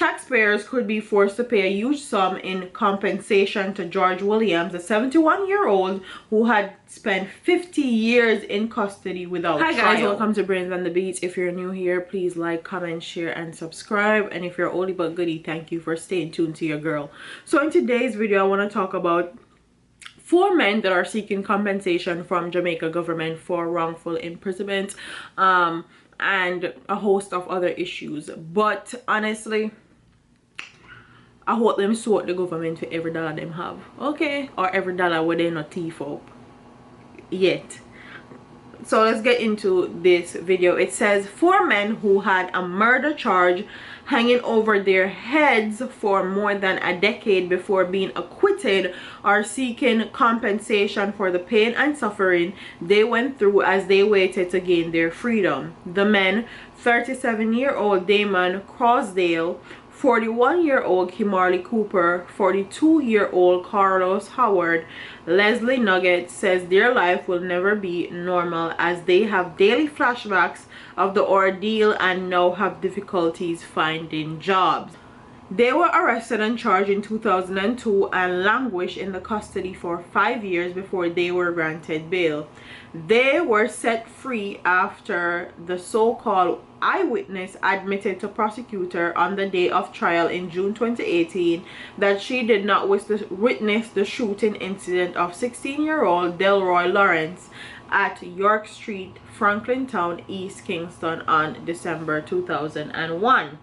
Taxpayers could be forced to pay a huge sum in compensation to George Williams, a 71-year-old who had spent 50 years in custody without trial. Hi guys, welcome to Brains and the Beat. If you're new here, please like, comment, share, and subscribe. And if you're oldie but goodie, thank you for staying tuned to your girl. So in today's video, I want to talk about 4 men that are seeking compensation from Jamaica government for wrongful imprisonment and a host of other issues. But honestly, I hope them sort the government for every dollar them have, okay, or every dollar where they not thief up yet. So let's get into this video. It says 4 men who had a murder charge hanging over their heads for more than a decade before being acquitted are seeking compensation for the pain and suffering they went through as they waited to gain their freedom. The men, 37-year-old Damon Crossdale, 41-year-old Kimberly Cooper, 42-year-old Carlos Howard, Leslie Nugget, says their life will never be normal as they have daily flashbacks of the ordeal and now have difficulties finding jobs. They were arrested and charged in 2002 and languished in the custody for 5 years before they were granted bail. They were set free after the so-called eyewitness admitted to prosecutor on the day of trial in June 2018 that she did not witness the shooting incident of 16-year-old Delroy Lawrence at York Street, Franklin Town, East Kingston on December 2001.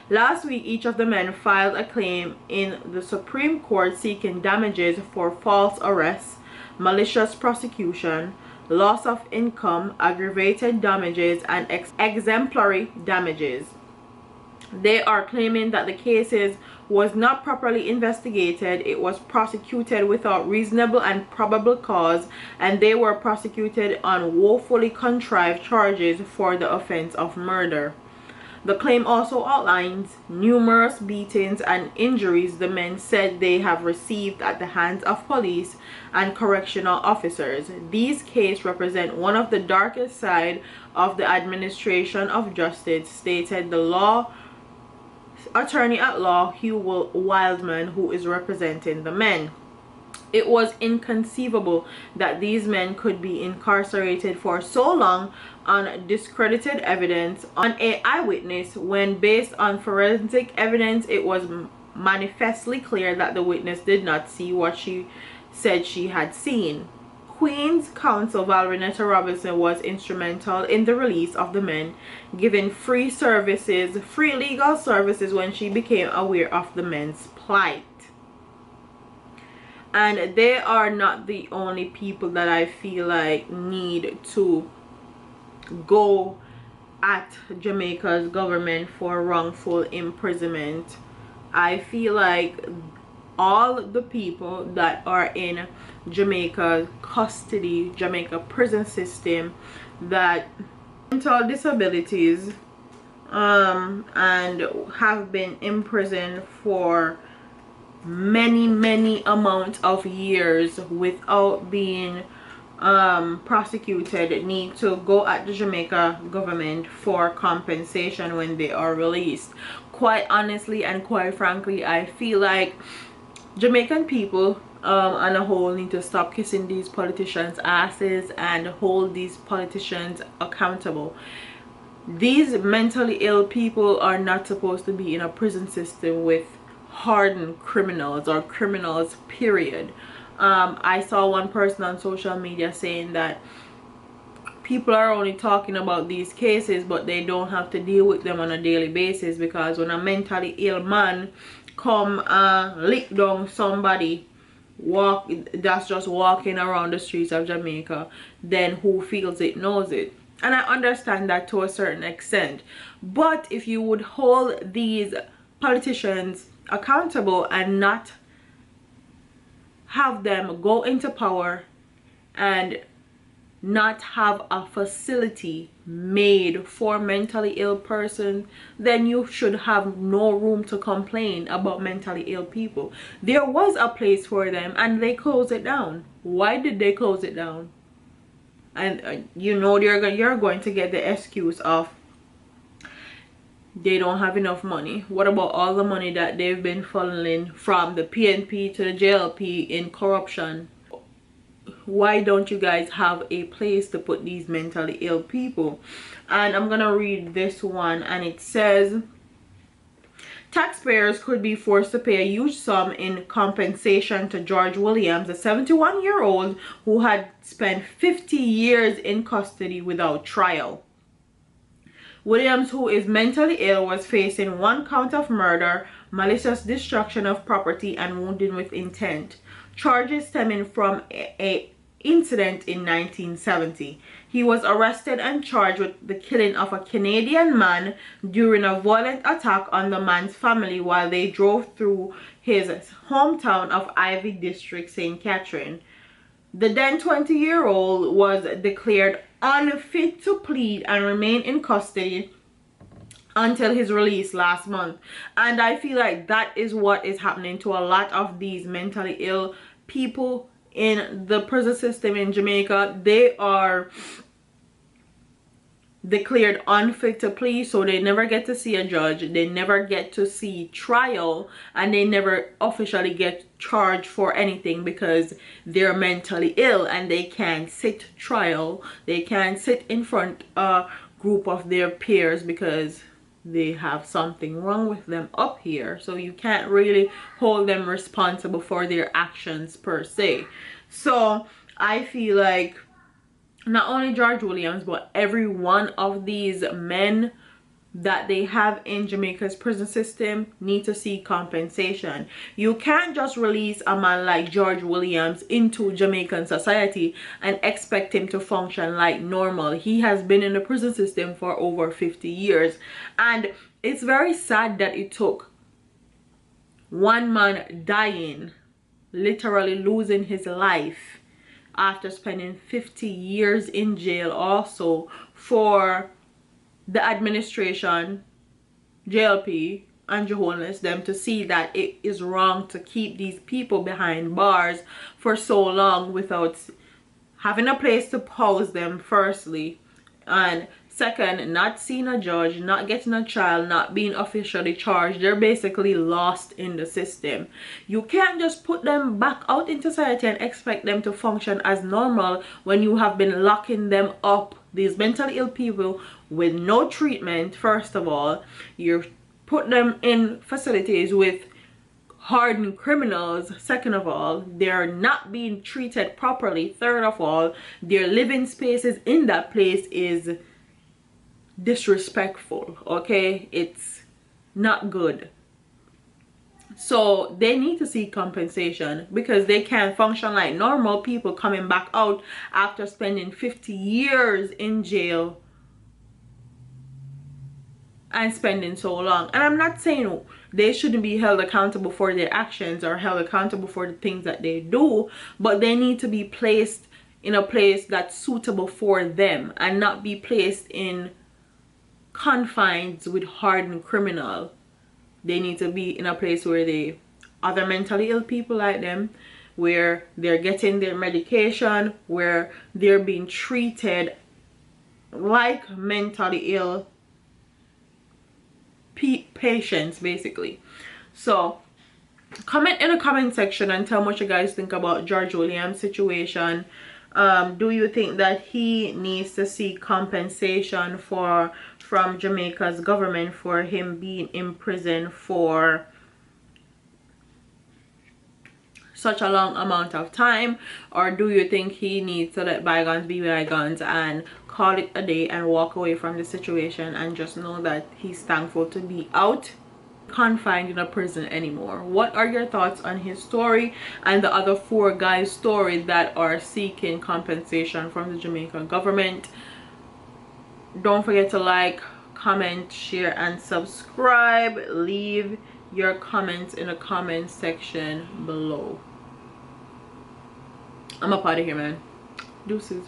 Last week, each of the men filed a claim in the Supreme Court seeking damages for false arrests, malicious prosecution, loss of income, aggravated damages, and exemplary damages. They are claiming that the cases was not properly investigated, it was prosecuted without reasonable and probable cause, and they were prosecuted on woefully contrived charges for the offense of murder. The claim also outlines numerous beatings and injuries the men said they have received at the hands of police and correctional officers. These cases represent one of the darkest side of the administration of justice, stated the law attorney at law Hugh Wildman, who is representing the men. It was inconceivable that these men could be incarcerated for so long on discredited evidence on an eyewitness when, based on forensic evidence, it was manifestly clear that the witness did not see what she said she had seen. Queen's Counsel Valrinetta Robinson was instrumental in the release of the men, giving free legal services when she became aware of the men's plight. And they are not the only people that I feel like need to go at Jamaica's government for wrongful imprisonment. I feel like all the people that are in Jamaica custody, Jamaica prison system, that mental disabilities and have been imprisoned for many amount of years without being prosecuted need to go at the Jamaica government for compensation when they are released. Quite honestly and quite frankly, I feel like Jamaican people on a whole need to stop kissing these politicians' asses and hold these politicians accountable. These mentally ill people are not supposed to be in a prison system with hardened criminals or criminals, period. I saw one person on social media saying that people are only talking about these cases but they don't have to deal with them on a daily basis, because when a mentally ill man come lick down somebody that's just walking around the streets of Jamaica, then who feels it knows it. And I understand that to a certain extent, but if you would hold these politicians accountable and not have them go into power and not have a facility made for mentally ill persons, then you should have no room to complain about mentally ill people. There was a place for them and they closed it down. Why did they close it down? And you know you're going to get the excuse of they don't have enough money. What about all the money that they've been funneling from the PNP to the JLP in corruption? Why don't you guys have a place to put these mentally ill people? And I'm gonna read this one, and it says, taxpayers could be forced to pay a huge sum in compensation to George Williams, a 71-year-old who had spent 50 years in custody without trial. Williams, who is mentally ill, was facing 1 count of murder, malicious destruction of property, and wounding with intent, charges stemming from a incident in 1970. He was arrested and charged with the killing of a Canadian man during a violent attack on the man's family while they drove through his hometown of Ivy District, St. Catherine. The then 20-year-old was declared unfit to plead and remained in custody until his release last month. And I feel like that is what is happening to a lot of these mentally ill people in the prison system in Jamaica. They are declared unfit to plead, so they never get to see a judge, they never get to see trial, and they never officially get charged for anything because they're mentally ill and they can't sit trial, they can't sit in front a group of their peers because they have something wrong with them up here. So you can't really hold them responsible for their actions per se. So I feel like not only George Williams, but every one of these men that they have in Jamaica's prison system need to seek compensation. You can't just release a man like George Williams into Jamaican society and expect him to function like normal. He has been in the prison system for over 50 years. And it's very sad that it took one man dying, literally losing his life, after spending 50 years in jail, also for the administration, JLP and Jehonas, them to see that it is wrong to keep these people behind bars for so long without having a place to house them, firstly, and second, not seeing a judge, not getting a trial, not being officially charged. They're basically lost in the system. You can't just put them back out into society and expect them to function as normal when you have been locking them up, these mentally ill people, with no treatment. First of all, you put them in facilities with hardened criminals. Second of all, they're not being treated properly. Third of all, their living spaces in that place is disrespectful. Okay, it's not good. So they need to seek compensation because they can't function like normal people coming back out after spending 50 years in jail and spending so long. And I'm not saying they shouldn't be held accountable for their actions or held accountable for the things that they do, but they need to be placed in a place that's suitable for them and not be placed in confines with hardened criminal. They need to be in a place where they other mentally ill people like them, where they're getting their medication, where they're being treated like mentally ill patients, basically. So comment in the comment section and tell me what you guys think about George Williams' situation. Do you think that he needs to seek compensation from Jamaica's government for him being in prison for such a long amount of time? Or do you think he needs to let bygones be bygones and call it a day and walk away from the situation and just know that he's thankful to be out, confined in a prison anymore? What are your thoughts on his story and the other 4 guys' story that are seeking compensation from the Jamaican government? Don't forget to like, comment, share, and subscribe. Leave your comments in the comment section below. I'm up out of here, man. Deuces.